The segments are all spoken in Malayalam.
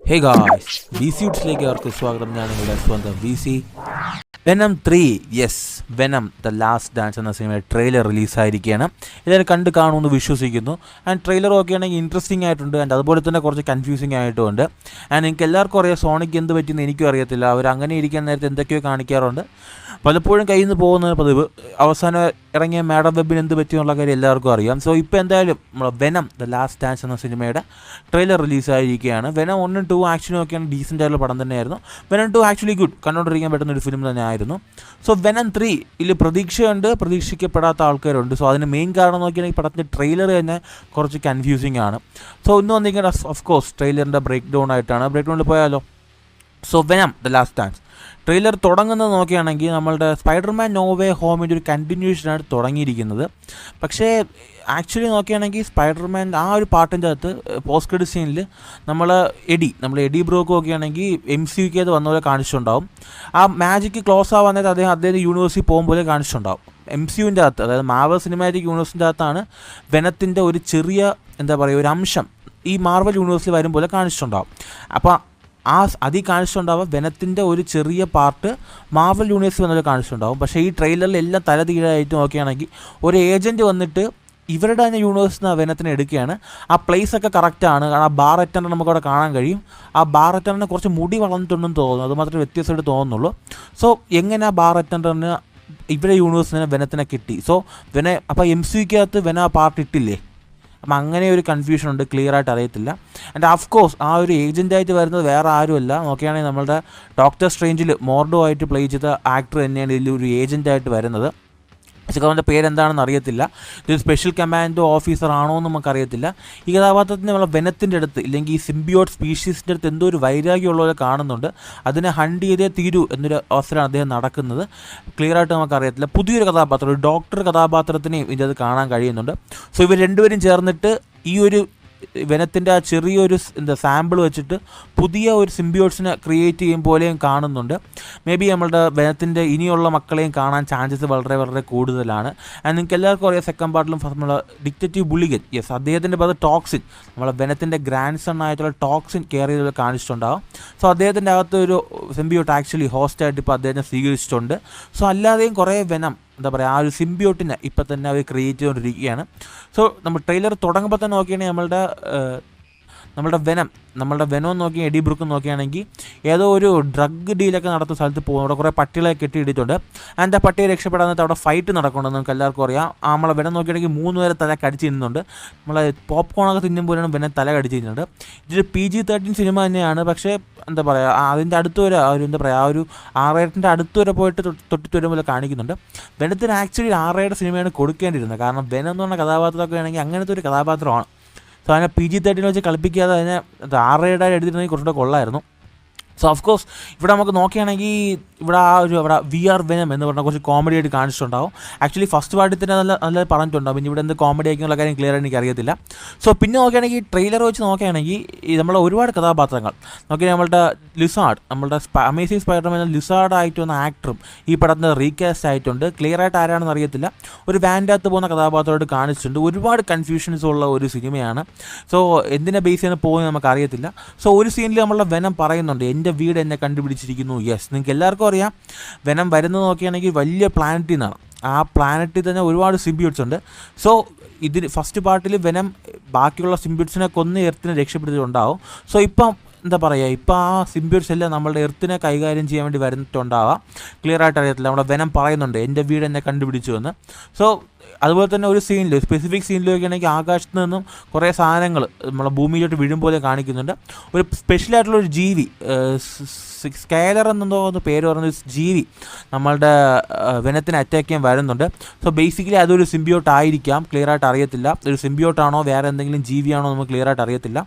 ഹേ ഗായ്സ്, VCUട്സിലേക്ക് അവർക്ക് സ്വാഗതം. ഞാൻ നിങ്ങളുടെ സ്വന്തം VC. Venom 3, yes, venom the last dance എന്ന സിനിമയുടെ ട്രെയിലർ റിലീസായിരിക്കുകയാണ്. എല്ലാവരും കണ്ട് കാണുമെന്ന് വിശ്വസിക്കുന്നു. ആൻഡ് ട്രെയിലർ ഒക്കെ ആണെങ്കിൽ ഇൻട്രസ്റ്റിംഗ് ആയിട്ടുണ്ട്. ആൻഡ് അതുപോലെ തന്നെ കുറച്ച് കൺഫ്യൂസിങ് ആയിട്ടുമുണ്ട്. ആൻഡ് നിങ്ങൾക്ക് എല്ലാവർക്കും അറിയാം സോണിക്ക് എന്ത് പറ്റിയെന്ന് എനിക്കും അറിയത്തില്ല. അവർ അങ്ങനെ ഇരിക്കാൻ നേരത്തെ എന്തൊക്കെയോ കാണിക്കാറുണ്ട്. പലപ്പോഴും കയ്യിൽ നിന്ന് പോകുന്ന പതിവ്. അവസാനം ഇറങ്ങിയ മാഡം വെബിന് എന്ത് പറ്റിയെന്നുള്ള കാര്യം എല്ലാവർക്കും അറിയാം. സോ ഇപ്പോൾ എന്തായാലും നമ്മൾ വെനം ദ ലാസ്റ്റ് ഡാൻസ് എന്ന സിനിമയുടെ ട്രെയിലർ റിലീസായിരിക്കുകയാണ്. വെനം 1, 2 ആക്ച്വലി ഒക്കെയാണ് ഡീസൻ്റ് ആയിട്ടുള്ള പടം തന്നെയായിരുന്നു. വെനം 2 ആക്ച്വലി ഗുഡ്, കണ്ടുകൊണ്ടിരിക്കാൻ പറ്റുന്ന ഒരു ഫിലിം തന്നെ ആയിരുന്നു. സോ വെനം 3 ഇതിൽ പ്രതീക്ഷയുണ്ട്, പ്രതീക്ഷിക്കപ്പെടാത്ത ആൾക്കാരുണ്ട്. സോ അതിന് മെയിൻ കാരണം നോക്കിയാണെങ്കിൽ പടത്തിൻ്റെ ട്രെയിലർ തന്നെ കുറച്ച് കൺഫ്യൂസിങ് ആണ്. സോ ഇന്ന് വന്നിരിക്കുന്നത് ഓഫ് കോഴ്സ് ട്രെയിലറിൻ്റെ ബ്രേക്ക് ഡൗൺ ആയിട്ടാണ്. ബ്രേക്ക് ഡൗണിൽ പോയാലോ. So venom the last dance trailer തുടങ്ങുന്നത് നോക്കുകയാണെങ്കിൽ നമ്മളുടെ സ്പൈഡർമാൻ നോ വേ ഹോമിൻ്റെ ഒരു കണ്ടിന്യൂഷനാണ് തുടങ്ങിയിരിക്കുന്നത്. പക്ഷേ ആക്ച്വലി നോക്കുകയാണെങ്കിൽ സ്പൈഡർമാൻ ആ ഒരു പാട്ടിൻ്റെ അകത്ത് പോസ്റ്റ് ക്രെഡിറ്റ് സീനിൽ നമ്മൾ എഡി ബ്രോക്ക് നോക്കുകയാണെങ്കിൽ MCUക്ക് അത് വന്ന പോലെ കാണിച്ചിട്ടുണ്ടാവും. ആ മാജിക്ക് ക്ലോസ് ആവാൻ നേരത്തെ അദ്ദേഹം യൂണിവേഴ്സിൽ പോകും പോലെ കാണിച്ചിട്ടുണ്ടാവും. MCUവിൻ്റെ അകത്ത്, അതായത് മാർവൽ സിനിമാറ്റിക് യൂണിവേഴ്സിൻ്റെ അകത്താണ് വെനത്തിൻ്റെ ഒരു ചെറിയ ഒരു അംശം ഈ മാർവൽ യൂണിവേഴ്സിൽ വരും പോലെ കാണിച്ചിട്ടുണ്ടാവും. അപ്പോൾ അതിൽ കാണിച്ചിട്ടുണ്ടാവും വെനത്തിൻ്റെ ഒരു ചെറിയ പാർട്ട് മാർവൽ യൂണിവേഴ്സിൽ വന്നത് കാണിച്ചിട്ടുണ്ടാവും. പക്ഷേ ഈ ട്രെയിലറിൽ എല്ലാം തലതീഴായിട്ട് നോക്കുകയാണെങ്കിൽ ഒരു ഏജൻറ്റ് വന്നിട്ട് ഇവരുടെ തന്നെ യൂണിവേഴ്സിൽ നിന്ന് വെനത്തിനെ എടുക്കുകയാണ്. ആ പ്ലേസൊക്കെ കറക്റ്റാണ്. കാരണം ആ ബാർ അറ്റൻഡർ നമുക്കവിടെ കാണാൻ കഴിയും. ആ ബാർ അറ്റൻഡറിന് കുറച്ച് മുടി വളർന്നിട്ടുണ്ടെന്ന് തോന്നുന്നു. അതുമാത്രമേ വ്യത്യാസമായിട്ട് തോന്നുന്നുള്ളൂ. സോ എങ്ങനെ ആ ബാർ അറ്റൻഡറിന് ഇവരുടെ യൂണിവേഴ്സിൽ നിന്ന് വെനത്തിനെ കിട്ടി? സോ അപ്പോൾ MCUക്കകത്ത് വെന ആ പാർട്ട് ഇട്ടില്ലേ? അപ്പം അങ്ങനെ ഒരു കൺഫ്യൂഷൻ ഉണ്ട്, ക്ലിയർ ആയിട്ട് അറിയത്തില്ല. ആൻഡ് ഓഫ് കോഴ്സ് ആ ഒരു ഏജൻറ്റായിട്ട് വരുന്നത് വേറെ ആരുമല്ല. നോക്കുകയാണെങ്കിൽ നമ്മളുടെ ഡോക്ടർ സ്ട്രേഞ്ചിൽ മോർഡോ ആയിട്ട് പ്ലേ ചെയ്ത ആക്ടർ തന്നെയാണ് ഇതിൽ ഒരു ഏജൻറ്റായിട്ട് വരുന്നത്. പക്ഷേ അവൻ്റെ പേരെന്താണെന്ന് അറിയത്തില്ല. ഇതൊരു സ്പെഷ്യൽ കമാൻഡോ ഓഫീസർ ആണോ എന്ന് നമുക്കറിയത്തില്ല. ഈ കഥാപാത്രത്തിന് നമ്മളെ വെനത്തിൻ്റെ അടുത്ത് ഇല്ലെങ്കിൽ ഈ സിംബിയോട്ട് സ്പീഷീസിൻ്റെ അടുത്ത് എന്തോ ഒരു വൈരാഗ്യമുള്ളവരെ കാണുന്നുണ്ട്. അതിനെ ഹണ്ട് ചെയ്തേ തീരൂ എന്നൊരു അവസരമാണ് അദ്ദേഹം നടക്കുന്നത്. ക്ലിയർ ആയിട്ട് നമുക്കറിയത്തില്ല. പുതിയൊരു കഥാപാത്രം, ഒരു ഡോക്ടർ കഥാപാത്രത്തിനെയും ഇതിനകത്ത് കാണാൻ കഴിയുന്നുണ്ട്. സോ ഇവർ രണ്ടുപേരും ചേർന്നിട്ട് ഈ ഒരു വെനത്തിൻ്റെ ആ ചെറിയൊരു സാമ്പിൾ വെച്ചിട്ട് പുതിയ ഒരു സിംബിയോട്സിനെ ക്രിയേറ്റ് ചെയ്യും പോലെയും കാണുന്നുണ്ട്. മേ ബി നമ്മളുടെ വെനത്തിൻ്റെ ഇനിയുള്ള മക്കളെയും കാണാൻ ചാൻസസ് വളരെ വളരെ കൂടുതലാണ്. ആൻഡ് നിങ്ങൾക്ക് എല്ലാവർക്കും അറിയാം സെക്കൻഡ് പാർട്ടിലും നമ്മളെ ഡിറ്റക്റ്റീവ് ബുള്ളിഗൻ, യെസ്, അദ്ദേഹത്തിൻ്റെ ഭാഗത്ത് ടോക്സിൻ, നമ്മളെ വെനത്തിൻ്റെ ഗ്രാൻഡ് സൺ ആയിട്ടുള്ള ടോക്സിൻ കെയർ ചെയ്ത് കാണിച്ചിട്ടുണ്ടാകും. സോ അദ്ദേഹത്തിൻ്റെ അകത്ത് ഒരു സിംബിയോട്ട് ആക്ച്വലി ഹോസ്റ്റായിട്ട് ഇപ്പോൾ അദ്ദേഹത്തെ സ്വീകരിച്ചിട്ടുണ്ട്. സോ അല്ലാതെയും കുറേ വെനം ആ ഒരു സിംബിയോട്ടിനെ ഇപ്പം തന്നെ അവർ ക്രിയേറ്റ് ചെയ്തുകൊണ്ടിരിക്കുകയാണ്. സോ നമ്മൾ ട്രെയിലർ തുടങ്ങുമ്പോൾ തന്നെ നോക്കുകയാണെങ്കിൽ നമ്മളുടെ വെനം നോക്കി എഡി ബ്രൂക്ക് നോക്കുകയാണെങ്കിൽ ഏതോ ഒരു ഡ്രഗ് ഡീലൊക്കെ നടത്തുന്ന സ്ഥലത്ത് പോകും. അവിടെ കുറേ പട്ടികളെ കെട്ടിയിട്ടിട്ടുണ്ട്. ആൻഡ് ആ പട്ടിയെ രക്ഷപ്പെടാൻ അവിടെ ഫൈറ്റ് നടക്കുന്നുണ്ടെന്ന് നമുക്ക് എല്ലാവർക്കും അറിയാം. നമ്മളെ വെനം നോക്കുകയാണെങ്കിൽ 3 പേരെ തല കടിച്ച് തിന്നുന്നുണ്ട്. നമ്മളെ പോപ്കോണൊക്കെ തിന്നുമ്പോഴാണ് വെനം തല കടിച്ച് തിന്നുന്നത്. ഇതൊരു PG-13 സിനിമ തന്നെയാണ്. പക്ഷേ അതിൻ്റെ അടുത്ത് വരെ ആ ഒരു R-rated അടുത്ത് വരെ പോയിട്ട് തൊട്ടിട്ട് വരുമ്പോൾ കാണിക്കുന്നുണ്ട്. വെനത്തിന് ആക്ച്വലി R-rated സിനിമയാണ് കൊടുക്കേണ്ടിയിരുന്നത്. കാരണം വെനം എന്ന് പറഞ്ഞ കഥാപാത്രമൊക്കെ ആണെങ്കിൽ അങ്ങനത്തെ ഒരു കഥാപാത്രമാണ്. സോ അതിനെ PG-13 വെച്ച് കളിപ്പിക്കാതെ അതിനെ R-rated എടുത്തിരുന്നെങ്കിൽ കുറച്ചുകൂടെ കൊള്ളായിരുന്നു. സോ ഓഫ് കോഴ്സ് ഇവിടെ നമുക്ക് നോക്കുകയാണെങ്കിൽ ഇവിടെ VR വെനം എന്ന് പറഞ്ഞാൽ കുറച്ച് കോമഡി ആയിട്ട് കാണിച്ചിട്ടുണ്ടാവും. ആക്ച്വലി ഫസ്റ്റ് പാർട്ടിൽ തന്നെ നല്ല പറഞ്ഞിട്ടുണ്ടാവും. പിന്നെ ഇവിടെ എന്ത് കോമഡി ആയിരിക്കുന്നുള്ള കാര്യം ക്ലിയർ ആയിട്ട് എനിക്ക് അറിയത്തില്ല. സോ പിന്നെ നോക്കുകയാണെങ്കിൽ ട്രെയിലർ വെച്ച് നോക്കുകയാണെങ്കിൽ നമ്മളെ ഒരുപാട് കഥാപാത്രങ്ങൾ നോക്കിയാൽ നമ്മളുടെ ലിസാർഡ്, നമ്മളുടെ അമേസിംഗ് സ്പൈഡർമാൻ ലിസാർഡ് ആയിട്ട് വന്ന ആക്ടറും ഈ പടത്തിന് റീകാസ്റ്റ് ആയിട്ടുണ്ട്. ക്ലിയർ ആയിട്ട് ആരാണെന്ന് അറിയത്തില്ല. ഒരു വാൻഡകത്ത് പോകുന്ന കഥാപാത്രമായിട്ട് കാണിച്ചിട്ടുണ്ട്. ഒരുപാട് കൺഫ്യൂഷൻസ് ഉള്ള ഒരു സിനിമയാണ്. സോ എന്തിനെ ബേസ് ചെയ്യുന്ന പോകുന്നത് നമുക്ക് അറിയത്തില്ല. സോ ഒരു സീനിൽ നമ്മളുടെ വെനം പറയുന്നുണ്ട്, എൻ്റെ വീട് എന്നെ കണ്ടുപിടിച്ചിരിക്കുന്നു. യെസ്, നിങ്ങൾക്ക് എല്ലാവർക്കും അറിയാം വെനം വരുന്നത് നോക്കുകയാണെങ്കിൽ വലിയ പ്ലാനറ്റിൽ നിന്നാണ്. ആ പ്ലാനറ്റിൽ തന്നെ ഒരുപാട് സിംബിയോട്സ് ഉണ്ട്. സോ ഇതിന് ഫസ്റ്റ് പാർട്ടിൽ വെനം ബാക്കിയുള്ള സിംബിയോട്സിനെ കൊന്ന് എർത്തിനെ രക്ഷപ്പെടുത്തിയിട്ടുണ്ടാവും. സോ ഇപ്പം ഇപ്പം ആ സിംബിയോട്സ് എല്ലാം നമ്മളുടെ എർത്തിനെ കൈകാര്യം ചെയ്യാൻ വേണ്ടി വരുന്നിട്ടുണ്ടാവാം. ക്ലിയർ ആയിട്ട് അറിയത്തില്ല. നമ്മുടെ വെനം പറയുന്നുണ്ട് എൻ്റെ വീട് എന്നെ കണ്ടുപിടിച്ചു എന്ന്. സോ അതുപോലെ തന്നെ ഒരു സ്പെസിഫിക് സീനിലൊക്കെ ആണെങ്കിൽ ആകാശത്ത് നിന്നും കുറേ സാധനങ്ങൾ നമ്മളെ ഭൂമിയിലോട്ട് വീഴും പോലെ കാണിക്കുന്നുണ്ട്. ഒരു സ്പെഷ്യലായിട്ടുള്ളൊരു ജീവി, സ്കൈലർ എന്നെന്തോ പേര് പറഞ്ഞ ജീവി നമ്മളുടെ വെനത്തിനെ അറ്റാക്ക് ചെയ്യാൻ വരുന്നുണ്ട്. സോ ബേസിക്കലി അതൊരു സിംബിയോട്ട് ആയിരിക്കാം. ക്ലിയർ ആയിട്ട് അറിയത്തില്ല. ഒരു സിംബിയോട്ടാണോ വേറെ എന്തെങ്കിലും ജീവിയാണോ നമുക്ക് ക്ലിയർ ആയിട്ട് അറിയത്തില്ല.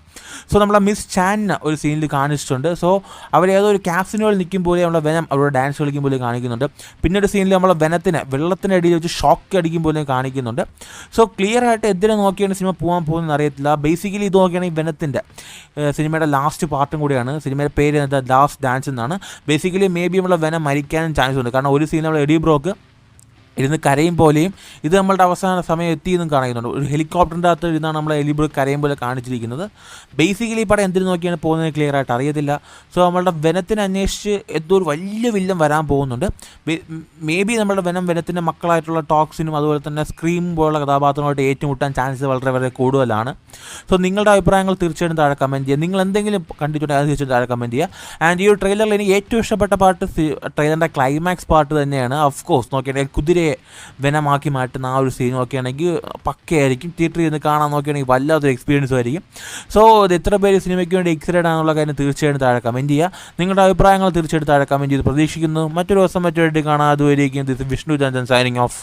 സോ നമ്മളെ മിസ് ചാനിനെ ഒരു സീനിൽ കാണിച്ചിട്ടുണ്ട്. സോ അവരേതോ ഒരു ക്യാപ്സിനുകൾ നിൽക്കും പോലെ നമ്മളെ വെനം അവരുടെ ഡാൻസ് കളിക്കും പോലെ കാണിക്കുന്നുണ്ട്. പിന്നെ ഒരു സീനിൽ നമ്മളെ വെനത്തിനെ വെള്ളത്തിനടിയിൽ വെച്ച് ഷോക്ക് അടിക്കും പോലെ കാണിക്കുന്നുണ്ട്. സോ ക്ലിയർ ആയിട്ട് എന്തിനെ നോക്കിയാണ് സിനിമ പോകാൻ പോകുന്നതെന്ന് അറിയത്തില്ല. ബേസിക്കലി ഇത് നോക്കുകയാണെങ്കിൽ വെനത്തിൻ്റെ സിനിമയുടെ ലാസ്റ്റ് പാർട്ടും കൂടിയാണ്. സിനിമയുടെ പേര് ലാസ്റ്റ് ഡാൻസ് എന്നാണ്. ബേസിക്കലി മേ ബി നമ്മളെ വെനം മരിക്കാനും ചാൻസ് ഉണ്ട്. കാരണം ഒരു സീൻ നമ്മൾ എഡി ബ്രോക്ക് ഇരുന്ന് കരയും പോലെയും ഇത് നമ്മളുടെ അവസാന സമയം എത്തിയെന്നും കാണിക്കുന്നുണ്ട്. ഒരു ഹെലികോപ്റ്ററിൻ്റെ അകത്ത് ഇരുന്നാണ് നമ്മളെ എലിബിൾ കരയും പോലെ കാണിച്ചിരിക്കുന്നത്. ബേസിക്കലി ഈ പടം എന്തിനു നോക്കിയാണ് പോകുന്നത് ക്ലിയർ ആയിട്ട് അറിയത്തില്ല. സോ നമ്മളുടെ വെനത്തിനെ അന്വേഷിച്ച് എന്തോ ഒരു വലിയ വില്ലൻ വരാൻ പോകുന്നുണ്ട്. മേ ബി നമ്മുടെ വെനത്തിൻ്റെ മക്കളായിട്ടുള്ള ടോക്സിനും അതുപോലെ തന്നെ സ്ക്രീം പോലുള്ള കഥാപാത്രങ്ങളായിട്ട് ഏറ്റുമുട്ടാൻ ചാൻസ് വളരെ വളരെ കൂടുതലാണ്. സോ നിങ്ങളുടെ അഭിപ്രായങ്ങൾ തീർച്ചയായിട്ടും താഴെ കമൻറ്റ് ചെയ്യുക. നിങ്ങൾ എന്തെങ്കിലും കണ്ടിട്ടുണ്ടെങ്കിൽ അത് തീർച്ചയായിട്ടും താഴെ കമൻറ്റ് ചെയ്യുക. ആൻഡ് ഈ ഒരു ട്രെയിലറിൽ എനിക്ക് ഏറ്റവും ഇഷ്ടപ്പെട്ട പാട്ട് ട്രെയിലറിൻ്റെ ക്ലൈമാക്സ് പാട്ട് തന്നെയാണ്. ഓഫ് കോഴ്സ് നോക്കിയാണെങ്കിൽ കുതിരയെ വെനമാക്കി മാറ്റുന്ന ആ ഒരു സീൻ നോക്കുകയാണെങ്കിൽ പക്കയായിരിക്കും. തിയേറ്ററിൽ നിന്ന് കാണാൻ നോക്കുകയാണെങ്കിൽ വല്ലാത്തൊരു എക്സ്പീരിയൻസ് ആയിരിക്കും. സോ ഇത് എത്ര പേര് സിനിമയ്ക്ക് വേണ്ടി എക്സൈറ്റഡ് ആണെന്നുള്ള കാര്യം തീർച്ചയായിട്ടും താഴെ കമൻറ്റ് ചെയ്യുക. നിങ്ങളുടെ അഭിപ്രായങ്ങൾ തീർച്ചയായിട്ടും താഴെ കമൻറ്റ് ചെയ്ത് പ്രതീക്ഷിക്കുന്നു. മറ്റൊരു ദിവസം മറ്റൊരു കാണാം. അതുവരെയും this Vishnu Chandran signing off.